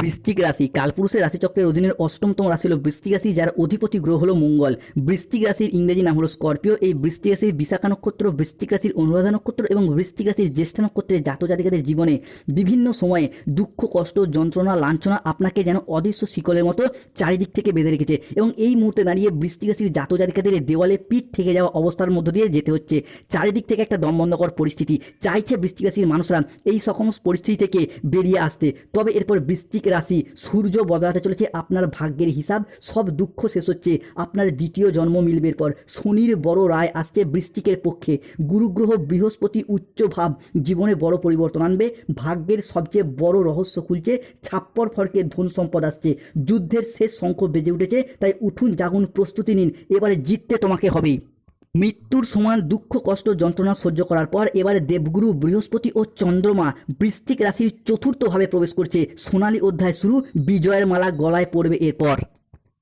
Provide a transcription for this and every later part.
বৃশ্চিক রাশি কালপুরুষের রাশিচক্রের অধীনের অষ্টমতম রাশি হলো বৃশ্চিক রাশি, যার অধিপতি গ্রহ হলো মঙ্গল। বৃশ্চিক রাশির ইংরেজি নাম হলো স্করপিও। এই বৃশ্চিক রাশির বিশাখা নক্ষত্র, বৃশ্চিক রাশির অনুরাধা নক্ষত্র এবং বৃশ্চিক রাশির জ্যেষ্ঠা নক্ষত্রের জাতজাতিকাদের জীবনে বিভিন্ন সময়ে দুঃখ, কষ্ট, যন্ত্রণা, লাঞ্ছনা আপনাকে যেন অদৃশ্য শিকলের মতো চারিদিক থেকে বেঁধে রেখেছে এবং এই মুহূর্তে দাঁড়িয়ে বৃশ্চিক রাশির জাতজাতিকাদের দেওয়ালে পিঠ ঠেকে যাওয়া অবস্থার মধ্য দিয়ে যেতে হচ্ছে। চারিদিক থেকে একটা দমবন্ধকর পরিস্থিতি চাইছে বৃশ্চিক রাশির মানুষরা এই সমস্ত পরিস্থিতি থেকে বেরিয়ে আসতে। তবে এরপর বৃশ্চিক রাশি সূর্য বদলাতে চলেছে আপনার ভাগ্যের হিসাব। সব দুঃখ শেষ হচ্ছে, আপনার দ্বিতীয় জন্ম মিলবে। এরপর শনির বড় রায় আসছে বৃশ্চিকের পক্ষে। গুরুগ্রহ বৃহস্পতি উচ্চ ভাব জীবনে বড় পরিবর্তন আনবে। ভাগ্যের সবচেয়ে বড় রহস্য খুলছে, ছাপ্পর ফরকে ধন সম্পদ আসছে। যুদ্ধের শেষ শঙ্খ বেজে উঠেছে, তাই উঠুন জাগুন, প্রস্তুতি নিন, এবারে জিততে তোমাকে হবেই। মৃত্যুর সমান দুঃখ, কষ্ট, যন্ত্রণা সহ্য করার পর এবারে দেবগুরু বৃহস্পতি ও চন্দ্রমা বৃশ্চিক রাশির চতুর্থভাবে প্রবেশ করছে। সোনালী অধ্যায় শুরু, বিজয়ের মালা গলায় পড়বে এরপর।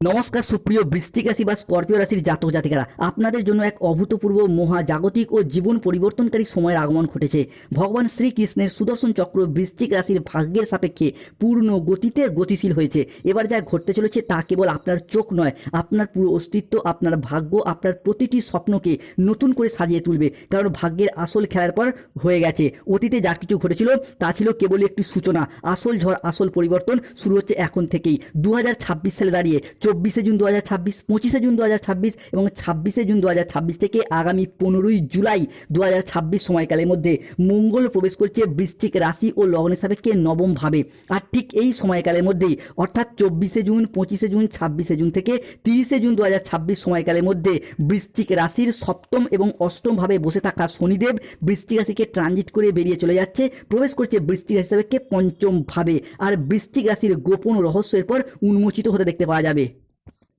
নমস্কার সুপ্রিয় বৃশ্চিক রাশি বা স্করপিও রাশির জাতক জাতিকারা, আপনাদের জন্য এক অভূতপূর্ব মহাজাগতিক ও জীবন পরিবর্তনকারী সময়ের আগমন ঘটেছে। ভগবান শ্রীকৃষ্ণের সুদর্শন চক্র বৃশ্চিক রাশির ভাগ্যের সাপেক্ষে পূর্ণ গতিতে গতিশীল হয়েছে। এবার যা ঘটতে চলেছে তা কেবল আপনার চোখ নয়, আপনার পুরো অস্তিত্ব, আপনার ভাগ্য, আপনার প্রতিটি স্বপ্নকে নতুন করে সাজিয়ে তুলবে। কারণ ভাগ্যের আসল খেলার পর হয়ে গেছে। অতীতে যা কিছু ঘটেছিল তা ছিল কেবলই একটি সূচনা। আসল ঝড়, আসল পরিবর্তন শুরু হচ্ছে এখন থেকেই। 2026 সালে দাঁড়িয়ে 24শে জুন 2026, 25শে জুন 2026 এবং 26শে জুন 2026 থেকে আগামী 15ই জুলাই 2026 সময়কালের মধ্যে মঙ্গল প্রবেশ করছে বৃশ্চিক রাশি ও লগ্নের সাপেক্ষে নবম ভাবে। আর ঠিক এই সময়কালের মধ্যেই অর্থাৎ 24শে জুন, 25শে জুন, 26শে জুন থেকে 30শে জুন 2026 সময়কালের মধ্যে বৃশ্চিক রাশির সপ্তম এবং অষ্টম ভাবে বসে থাকা শনিদেব বৃশ্চিক রাশিকে ট্রানজিট করে বেরিয়ে চলে যাচ্ছে, প্রবেশ করছে বৃশ্চিক রাশি সাপেক্ষে পঞ্চম ভাবে। আর বৃশ্চিক রাশির গোপন রহস্যের পর উন্মোচিত হতে দেখতে পাওয়া যাবে।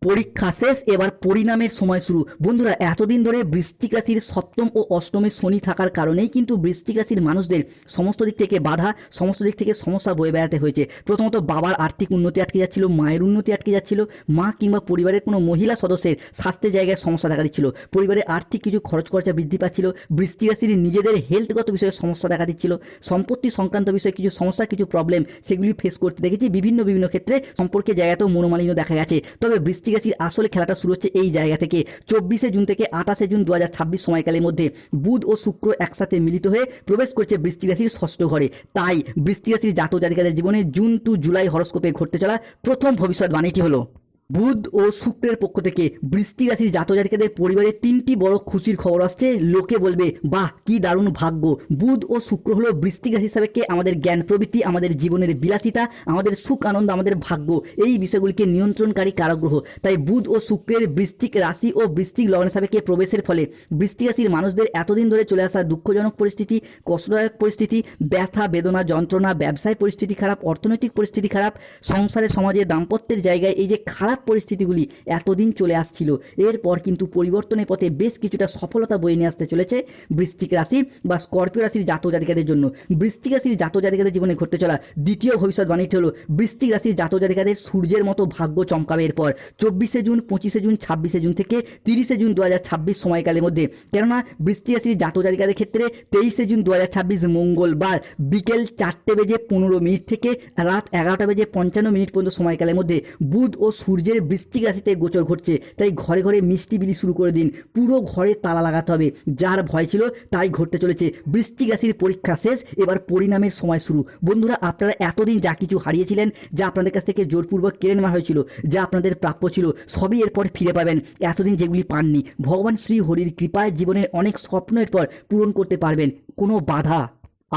পরীক্ষা শেষ, এবার পরিণামের সময় শুরু। বন্ধুরা, এতদিন ধরে বৃশ্চিক রাশির সপ্তম ও অষ্টমে শনি থাকার কারণেই কিন্তু বৃশ্চিক রাশির মানুষদের সমস্ত দিক থেকে বাধা, সমস্ত দিক থেকে সমস্যা বয়ে বেড়াতে হয়েছে। প্রথমত বাবার আর্থিক উন্নতি আটকে যাচ্ছিল, মায়ের উন্নতি আটকে যাচ্ছিল, মা কিংবা পরিবারের কোনো মহিলা সদস্যের স্বাস্থ্যের জায়গায় সমস্যা দেখা দিচ্ছিল, পরিবারের আর্থিক কিছু খরচ খরচা বৃদ্ধি পাচ্ছিল, বৃশ্চিক রাশির নিজেদের হেলথগত বিষয়ে সমস্যা দেখা দিচ্ছিল, সম্পত্তি সংক্রান্ত বিষয়ে কিছু সমস্যা, কিছু প্রবলেম সেগুলি ফেস করতে দেখেছি। বিভিন্ন ক্ষেত্রে সম্পর্কের জায়গাতেও মনোমালিন্য দেখা গেছে। তবে বৃশ্চিক রাশির আসলে খেলাটা শুরু হচ্ছে এই জায়গা থেকে। 24শে জুন থেকে 28শে জুন 2026 সময়কালের মধ্যে বুধ ও শুক্র একসাথে মিলিত হয়ে প্রবেশ করছে বৃশ্চিক রাশির ষষ্ঠ ঘরে। তাই বৃশ্চিক রাশির জাতক জাতিকাদের জীবনে জুন টু জুলাই হরস্কোপে ঘটতে চলা প্রথম ভবিষ্যৎবাণীটি হলো, বুধ ও শুক্রের পক্ষ থেকে বৃশ্চিক রাশির জাতক জাতিকাদের পরিবারে 3টি বড় খুশির খবর আসছে। লোকে বলবে, বাহ কি দারুণ ভাগ্য। বুধ ও শুক্র হলো বৃশ্চিক রাশি সাপেক্ষে আমাদের জ্ঞান প্রবৃত্তি, আমাদের জীবনের বিলাসিতা, আমাদের সুখ আনন্দ, আমাদের ভাগ্য, এই বিষয়গুলিকে নিয়ন্ত্রণকারী কারক গ্রহ। তাই বুধ ও শুক্রের বৃশ্চিক রাশি ও বৃশ্চিক লগ্নের সাপেক্ষে প্রবেশের ফলে বৃশ্চিক রাশির মানুষদের এতদিন ধরে চলে আসা দুঃখজনক পরিস্থিতি, কষ্টদায়ক পরিস্থিতি, ব্যথা বেদনা যন্ত্রণা, ব্যবসায় পরিস্থিতি খারাপ, অর্থনৈতিক পরিস্থিতি খারাপ, সংসারে সমাজে দাম্পত্যের জায়গায় এই যে খারাপ পরিস্থিতিগুলি এতদিন চলে আসছিল, এরপর কিন্তু পরিবর্তনের পথে বেশ কিছুটা সফলতা বয়ে নিয়ে আসতে চলেছে বৃশ্চিক রাশি বা স্করপিও রাশির জাতক জাতিকাদের জন্য। বৃশ্চিক রাশির জাতক জাতিকাদের জীবনে ঘটতে চলা দ্বিতীয় ভবিষ্যৎবাণীটি হলো, বৃশ্চিক রাশির জাতক জাতিকাদের সূর্যের মতো ভাগ্য চমকাবে এরপর 24শে জুন, 25শে জুন, 26শে জুন থেকে 30শে জুন 2026 সময়কালের মধ্যে। কেননা বৃশ্চিক রাশির জাতক জাতিকাদের ক্ষেত্রে 23শে জুন 2026 মঙ্গলবার বিকেল 4:15 থেকে রাত 11:55 পর্যন্ত সময়কালের মধ্যে বুধ ও সূর্যের বৃশ্চিক রাশিতে গোচর ঘটছে। তাই ঘরে ঘরে মিষ্টি বিলি শুরু করে দিন, পুরো ঘরে তালা লাগাতে হবে। যার ভয় ছিল তাই ঘটতে চলেছে। বৃশ্চিক রাশির পরীক্ষা শেষ, এবার পরিণামের সময় শুরু। বন্ধুরা, আপনারা এতদিন যা কিছু হারিয়েছিলেন, যা আপনাদের কাছ থেকে জোরপূর্বক কেড়ে নেওয়া হয়েছিল, যা আপনাদের প্রাপ্য ছিল, সবই এরপর ফিরে পাবেন। এতদিন যেগুলি পাননি, ভগবান শ্রী হরির কৃপায় জীবনের অনেক স্বপ্ন এরপর পূরণ করতে পারবেন। কোনো বাধা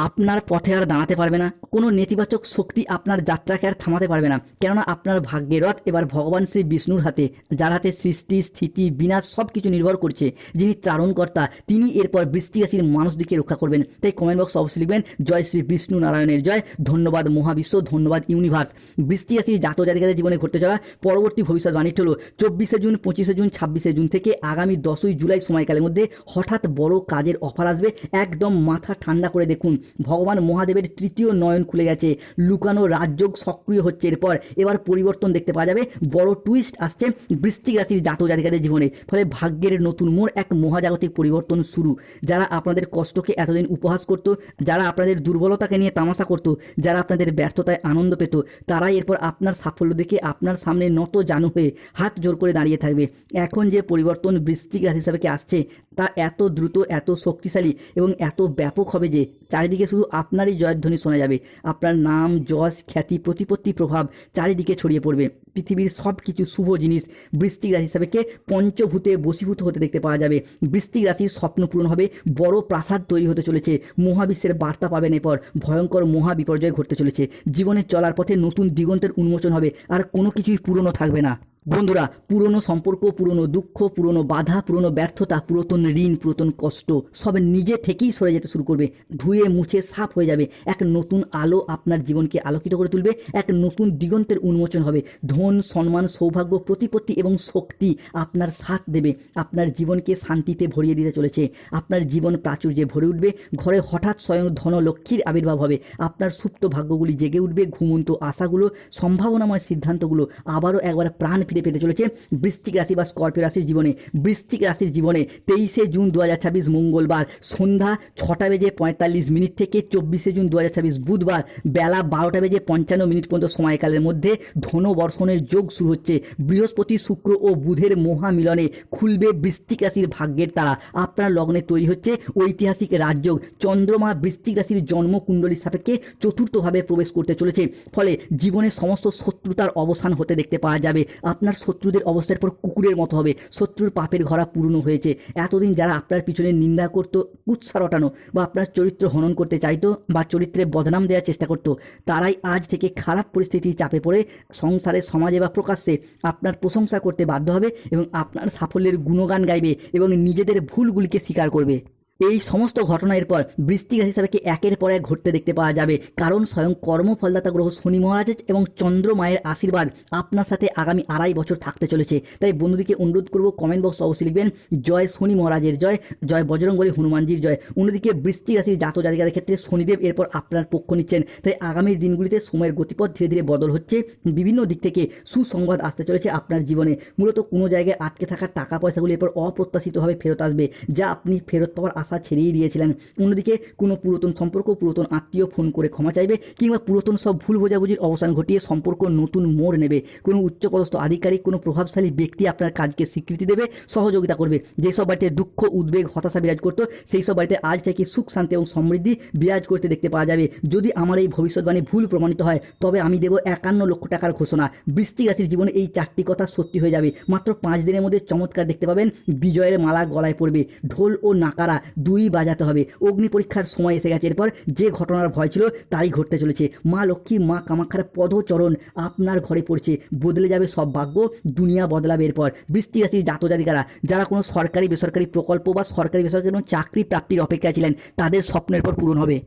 আপনার পথে আর দাঁড়াতে পারবে না, কোনো নেতিবাচক শক্তি আপনার যাত্রাকে আর থামাতে পারবে না। কেননা আপনার ভাগ্যের রথ এবার ভগবান শ্রী বিষ্ণুর হাতে, যার হাতে সৃষ্টি স্থিতি বিনাশ সব কিছু নির্ভর করছে, যিনি ত্রারণকর্তা, তিনি এরপর বৃশ্চিক রাশির মানুষদিকে রক্ষা করবেন। তাই কমেন্ট বক্স অবশ্যই লিখবেন, জয় শ্রী বিষ্ণু নারায়ণের জয়, ধন্যবাদ মহাবিশ্ব, ধন্যবাদ ইউনিভার্স। বৃশ্চিক রাশির জাতক জাতিকাদের জীবনে ঘটতে চলা পরবর্তী ভবিষ্যৎবাণীটি হলো, 24শে জুন, 25শে জুন, 26শে জুন থেকে আগামী 10ই জুলাই সময়কালের মধ্যে হঠাৎ বড় কাজের অফার আসবে। একদম মাথা ঠান্ডা করে দেখুন, ভগবান মহাদেবের তৃতীয় নয়ন খুলে গেছে, লুকানো রাজযোগ সক্রিয় হচ্ছে। এরপর এবার পরিবর্তন দেখতে পাওয়া যাবে, বড় টুইস্ট আসছে বৃশ্চিক রাশির জাতক জাতিকাদের জীবনে। ফলে ভাগ্যের নতুন মোড়, এক মহাজাগতিক পরিবর্তন শুরু। যারা আপনাদের কষ্টকে এতদিন উপহাস করতো, যারা আপনাদের দুর্বলতাকে নিয়ে তামাশা করতো, যারা আপনাদের ব্যর্থতায় আনন্দ পেত, তারাই এরপর আপনার সাফল্য দেখে আপনার সামনে নত জানু হয়ে হাত জোর করে দাঁড়িয়ে থাকবে। এখন যে পরিবর্তন বৃশ্চিক রাশি হিসাবে আসছে তা এত দ্রুত, এত শক্তিশালী এবং এত ব্যাপক হবে যে চারিদিকে শুধু আপনারই জয়ধ্বনি শোনা যাবে। আপনার নাম, যশ, খ্যাতি, প্রতিপত্তি, প্রভাব চারিদিকে ছড়িয়ে পড়বে। পৃথিবীর সব কিছু শুভ জিনিস বৃশ্চিক রাশি হিসাবে পঞ্চভূতে বশীভূত হতে দেখতে পাওয়া যাবে। বৃশ্চিক রাশির স্বপ্ন পূরণ হবে, বড় প্রাসাদ তৈরি হতে চলেছে, মহাবিশ্বের বার্তা পাবেন। এরপর ভয়ঙ্কর মহা বিপর্যয় ঘটতে চলেছে। জীবনে চলার পথে নতুন দিগন্তের উন্মোচন হবে, আর কোনো কিছুই পুরনো থাকবে না। বন্ধুরা, পুরনো সম্পর্ক, পুরনো দুঃখ, পুরনো বাধা, পুরনো ব্যর্থতা, পুরাতন ঋণ, পুরাতন কষ্ট সব নিজে থেকেই সরে যেতে শুরু করবে, ধুয়ে মুছে সাফ হয়ে যাবে। এক নতুন আলো আপনার জীবনকে আলোকিত করে তুলবে, এক নতুন দিগন্তের উন্মোচন হবে। ধন, সম্মান, সৌভাগ্য, প্রতিপত্তি এবং শক্তি আপনার সাথ দেবে, আপনার জীবনকে শান্তিতে ভরিয়ে দিতে চলেছে। আপনার জীবন প্রাচুর্যে ভরে উঠবে, ঘরে হঠাৎ স্বয়ং ধনলক্ষ্মীর আবির্ভাব হবে, আপনার সুপ্ত ভাগ্যগুলি জেগে উঠবে, ঘুমন্ত আশাগুলো, সম্ভাবনাময় সিদ্ধান্তগুলো আবারও একবার প্রাণ পেতে চলেছে বৃশ্চিক রাশি বা স্করপিও রাশির জীবনে। বৃশ্চিক রাশির জীবনে 23শে জুন 2026 মঙ্গলবার সন্ধ্যা 6:45 থেকে 24শে জুন 2026 বুধবার বেলা 12:55 পর্যন্ত সময়কালের মধ্যে ধনবর্ষণের যোগ শুরু হচ্ছে। বৃহস্পতি, শুক্র ও বুধের মহামিলনে খুলবে বৃশ্চিক রাশির ভাগ্যের তারা। আপনার লগ্নে তৈরি হচ্ছে ঐতিহাসিক রাজযোগ। চন্দ্রমা বৃশ্চিক রাশির জন্মকুণ্ডলীর সাপেক্ষে চতুর্থভাবে প্রবেশ করতে চলেছে। ফলে জীবনের সমস্ত শত্রুতার অবসান হতে দেখতে পাওয়া যাবে। আপনার শত্রুদের অবস্থার পর কুকুরের মতো হবে, শত্রুর পাপের ঘরা পূর্ণ হয়েছে। এতদিন যারা আপনার পিছনে নিন্দা করতো, কুৎসা রটানো বা আপনার চরিত্র হনন করতে চাইতো বা চরিত্রে বদনাম দেওয়ার চেষ্টা করতো, তারাই আজ থেকে খারাপ পরিস্থিতির চাপে পড়ে সংসারে, সমাজে বা প্রকাশ্যে আপনার প্রশংসা করতে বাধ্য হবে এবং আপনার সাফল্যের গুণগান গাইবে এবং নিজেদের ভুলগুলিকে স্বীকার করবে। এই সমস্ত ঘটনা এরপর বৃশ্চিক রাশি হিসাবে একের পর এক ঘটতে দেখতে পাওয়া যাবে, কারণ স্বয়ং কর্মফলদাতা গ্রহ শনি মহারাজের এবং চন্দ্রমায়ের আশীর্বাদ আপনার সাথে আগামী 2.5 বছর থাকতে চলেছে। তাই বন্ধুদিকে অনুরোধ করব, কমেন্ট বক্স অবশ্যই লিখবেন জয় শনি মহারাজের জয়, জয় বজরংবলী হনুমানজির জয়। অন্যদিকে বৃশ্চিক রাশির জাতক জাতিকাদের ক্ষেত্রে শনিদেব এরপর আপনার পক্ষ নিচ্ছেন। তাই আগামীর দিনগুলিতে সময়ের গতিপথ ধীরে ধীরে বদল হচ্ছে, বিভিন্ন দিক থেকে সুসংবাদ আসতে চলেছে আপনার জীবনে। মূলত কোনো জায়গায় আটকে থাকা টাকা পয়সাগুলি এরপর অপ্রত্যাশিতভাবে ফেরত আসবে, যা আপনি ফেরত পাওয়ার আশা ছেড়েই দিয়েছিলেন। অন্যদিকে কোনো পুরাতন সম্পর্ক, পুরাতন আত্মীয় ফোন করে ক্ষমা চাইবে, কিংবা পুরাতন সব ভুল বোঝাবুঝির অবসান ঘটিয়ে সম্পর্ক নতুন মোড় নেবে। কোনো উচ্চপদস্থ আধিকারিক, কোনো প্রভাবশালী ব্যক্তি আপনার কাজকে স্বীকৃতি দেবে, সহযোগিতা করবে। যেসব বাড়িতে দুঃখ, উদ্বেগ, হতাশা বিরাজ করতো, সেই সব বাড়িতে আজ থেকে সুখ, শান্তি এবং সমৃদ্ধি বিরাজ করতে দেখতে পাওয়া যাবে। যদি আমার এই ভবিষ্যৎবাণী ভুল প্রমাণিত হয়, তবে আমি দেব 51 লক্ষ টাকার ঘোষণা। বৃশ্চিক রাশির জীবনে এই 4টি কথা সত্যি হয়ে যাবে। মাত্র 5 দিনের মধ্যে চমৎকার দেখতে পাবেন। বিজয়ের মালা গলায় পড়বে, ঢোল ও নাকারা দুই বাজাতে হবে। অগ্নি পরীক্ষার সময় এসে গেছে। এরপর যে ঘটনার ভয় ছিল তাই ঘটতে চলেছে। মা লক্ষ্মী, মা কামাখ্যার পদচরণ আপনার ঘরে পড়ছে। বদলে যাবে সব ভাগ্য, দুনিয়া বদলাবে। এরপর বৃশ্চিক রাশির জাতক জাতিকারা যারা কোনো সরকারি বেসরকারি প্রকল্প বা সরকারি বেসরকারি কোনো চাকরি প্রাপ্তির অপেক্ষায় ছিলেন, তাদের স্বপ্নের পর পূরণ হবে।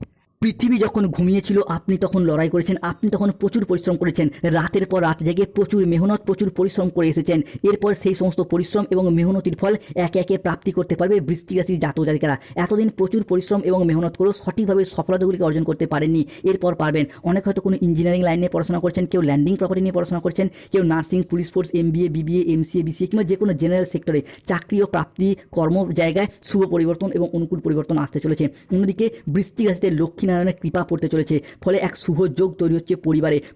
পৃথিবী যখন ঘুমিয়েছিল আপনি তখন লড়াই করেছেন, আপনি তখন প্রচুর পরিশ্রম করেছেন, রাতের পর রাত জেগে প্রচুর মেহনত, প্রচুর পরিশ্রম করে এসেছেন। এরপর সেই সমস্ত পরিশ্রম এবং মেহনতির ফল একে একে প্রাপ্তি করতে পারবে বৃশ্চিক রাশির জাতক জাতিকারা। এতদিন প্রচুর পরিশ্রম এবং মেহনত করেও সঠিকভাবে সফলতাগুলিকে অর্জন করতে পারেননি, এরপর পারবেন। অনেক হয়তো কোনো ইঞ্জিনিয়ারিং লাইন নিয়ে পড়াশোনা করছেন, কেউ ল্যান্ডিং প্রপার্টি নিয়ে পড়াশোনা করছেন, কেউ nursing, police force, MBA, BBA, MCA, BCA কিংবা যে কোনো জেনারেল সেক্টরে চাকরি ও প্রাপ্তি, কর্ম জায়গায় শুভ পরিবর্তন এবং অনুকূল পরিবর্তন আসতে চলেছে। অন্যদিকে বৃশ্চিক রাশিতে লক্ষ্মীনারায়ণের কৃপা পড়তে চলেছে। ফলে এক শুভ যোগ তৈরি হচ্ছে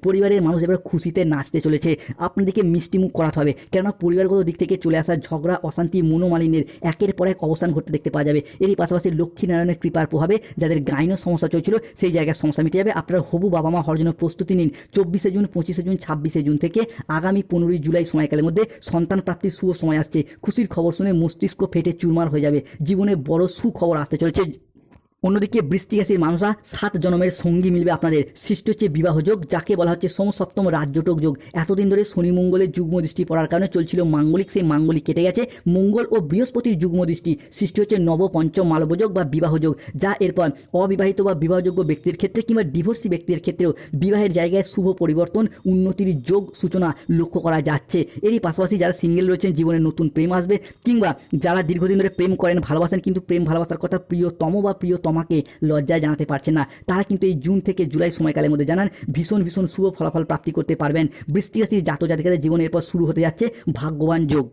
পরিবারের মানুষ এবার খুশিতে নাচতে চলেছে। আপনাদেরকে মিষ্টিমুখ করাতে হবে, কেননা পরিবারগত দিক থেকে চলে আসা ঝগড়া, অশান্তি, মনোমালিন্যের একের পর এক অবসান ঘটতে দেখতে পাওয়া যাবে। এরই পাশাপাশি লক্ষ্মীনারায়ণের কৃপার প্রভাবে যাদের গাইনো সমস্যা চলছিল সেই জায়গায় সমস্যা মিটে যাবে। আপনার হবু বাবা মা হওয়ার জন্য প্রস্তুতি নিন। 24শে জুন, 25শে জুন, 26শে জুন থেকে আগামী 15ই জুলাই সময়কালের মধ্যে সন্তান প্রাপ্তির শুভ সময় আসছে। খুশির খবর শুনে মস্তিষ্ক ফেটে চুরমার হয়ে যাবে। জীবনে বড় সুখবর আসতে চলেছে। অন্যদিকে বৃশ্চিক রাশির মানুষরা 7 জন্মের সঙ্গী মিলবে আপনাদের। সৃষ্টি হচ্ছে বিবাহযোগ, যাকে বলা হচ্ছে সোম-সপ্তম রাজযোটক যোগ। এতদিন ধরে শনি মঙ্গলের যুগ্ম দৃষ্টি পড়ার কারণে চলছিল মাঙ্গলিক, সেই মাঙ্গলিক কেটে গেছে। মঙ্গল ও বৃহস্পতির যুগ্ম দৃষ্টি, সৃষ্টি হচ্ছে নব-পঞ্চম মালবযোগ বা বিবাহযোগ, যা এরপর অবিবাহিত বা বিবাহযোগ্য ব্যক্তির ক্ষেত্রে কিংবা ডিভোর্সি ব্যক্তির ক্ষেত্রেও বিবাহের জায়গায় শুভ পরিবর্তন, উন্নতির যোগ সূচনা লক্ষ্য করা যাচ্ছে। এরই পাশাপাশি যারা সিঙ্গেল রয়েছেন, জীবনে নতুন প্রেম আসবে, কিংবা যারা দীর্ঘদিন ধরে প্রেম করেন, ভালোবাসেন, কিন্তু প্রেম ভালোবাসার কথা প্রিয়তম বা প্রিয়তম বাবা মাকে লজ্জায় জানাতে পারছেন না, তারা কিন্তু এই জুন থেকে জুলাই সময়কালের মধ্যে জানান ভীষণ ভীষণ শুভ ফলাফল প্রাপ্তি করতে পারবেন। বৃশ্চিক রাশির জাতক জাতিকাদের জীবনের এরপর শুরু হতে যাচ্ছে ভাগ্যবান যোগ।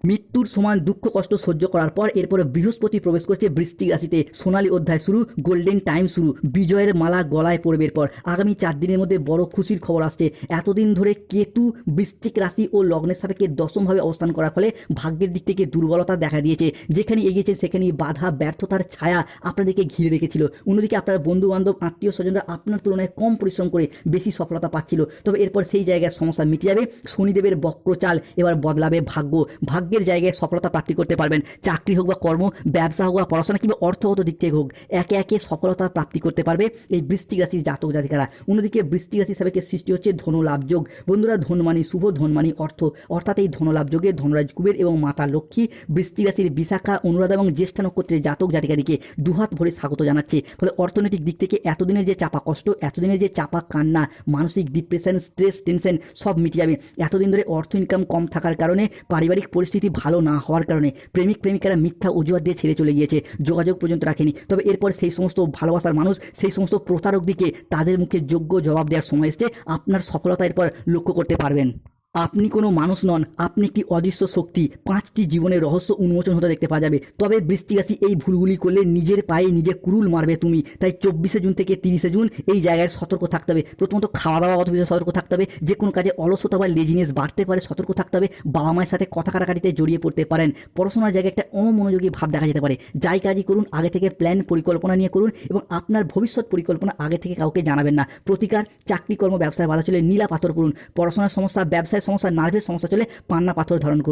মৃত্যুর সমান দুঃখ কষ্ট সহ্য করার পর এরপরে বৃহস্পতি প্রবেশ করছে বৃশ্চিক রাশিতে। সোনালী অধ্যায় শুরু, গোল্ডেন টাইম শুরু, বিজয়ের মালা গলায় পড়বে। এরপর আগামী 4 দিনের মধ্যে বড় খুশির খবর আসছে। এতদিন ধরে কেতু বৃশ্চিক রাশি ও লগ্নের সাপেক্ষে দশমভাবে অবস্থান করার ফলে ভাগ্যের দিক থেকে দুর্বলতা দেখা দিয়েছে। যেখানে এগিয়েছেন সেখানেই বাধা ব্যর্থতার ছায়া আপনাদেরকে ঘিরে রেখেছিল। অন্যদিকে আপনার বন্ধু বান্ধব আত্মীয় স্বজনরা আপনার তুলনায় কম পরিশ্রম করে বেশি সফলতা পাচ্ছিল। তবে এরপর সেই জায়গায় সমস্যা মিটে যাবে। শনিদেবের বক্রচাল এবার বদলাবে ভাগ্যের জায়গায় সফলতা প্রাপ্তি করতে পারবেন। চাকরি হোক বা কর্ম, ব্যবসা হোক বা পড়াশোনা কিংবা অর্থগত দিক থেকে হোক, একে একে সফলতা প্রাপ্তি করতে পারবে এই বৃশ্চিক রাশির জাতক জাতিকারা। অন্যদিকে বৃশ্চিক রাশি সাপেক্ষে সৃষ্টি হচ্ছে ধনলাভ যোগ। বন্ধুরা, ধনমানি শুভ, ধনমানি অর্থ, অর্থাৎ এই ধনলাভ যোগে ধনরাজ কুবের এবং মাতা লক্ষ্মী বৃশ্চিক রাশির বিশাখা, অনুরাধা এবং জ্যেষ্ঠা নক্ষত্রের জাতক জাতিকাদিকে দুহাত ভরে স্বাগত জানাচ্ছে। ফলে অর্থনৈতিক দিক থেকে এতদিনের যে চাপা কষ্ট, এতদিনের যে চাপা কান্না, মানসিক ডিপ্রেশন, স্ট্রেস, টেনশন সব মিটে যাবে। এতদিন ধরে অর্থ ইনকাম কম থাকার কারণে, পারিবারিক পরিস্থিতি ভালো না হওয়ার কারণে প্রেমিক প্রেমিকারা মিথ্যা অজুহাত দিয়ে ছেড়ে চলে গিয়েছে, যোগাযোগ পর্যন্ত রাখেনি। তবে এরপর সেই সমস্ত ভালোবাসার মানুষ, সেই সমস্ত প্রতারক দিকে তাদের মুখে যোগ্য জবাব দেওয়ার সময় এসছে। আপনার সফলতা এরপর লক্ষ্য করতে পারবেন। আপনি কোনো মানুষ নন, আপনি একটি অদৃশ্য শক্তি। 5টি জীবনের রহস্য উন্মোচন হতে দেখতে পাওয়া যাবে। তবে বৃশ্চিক রাশি এই ভুলগুলি করলে নিজের পায়ে নিজে কুরুল মারবে তুমি। তাই 24শে জুন থেকে 30শে জুন এই জায়গায় সতর্ক থাকতে হবে। প্রথমত খাওয়া দাওয়াগত বিষয়ে সতর্ক থাকতে হবে। যে কোনো কাজে অলসতা বা লেজিনেস বাড়তে পারে, সতর্ক থাকতে হবে। বাবা মায়ের সাথে কথা কাটাকাটিতে জড়িয়ে পড়তে পারেন। পড়াশোনার জায়গায় একটা অমনোযোগী ভাব দেখা যেতে পারে। যাই কাজই করুন আগে থেকে প্ল্যান পরিকল্পনা নিয়ে করুন এবং আপনার ভবিষ্যৎ পরিকল্পনা আগে থেকে কাউকে জানাবেন না। প্রতিকার, চাকরি কর্ম ব্যবসায় বাধা চলে নীলা পাথর করুন। পড়াশোনার সমস্যা, ব্যবসায় সমস্যা, নার্ভের সমস্যা চলে পান্না পাথর ধারণ করুন।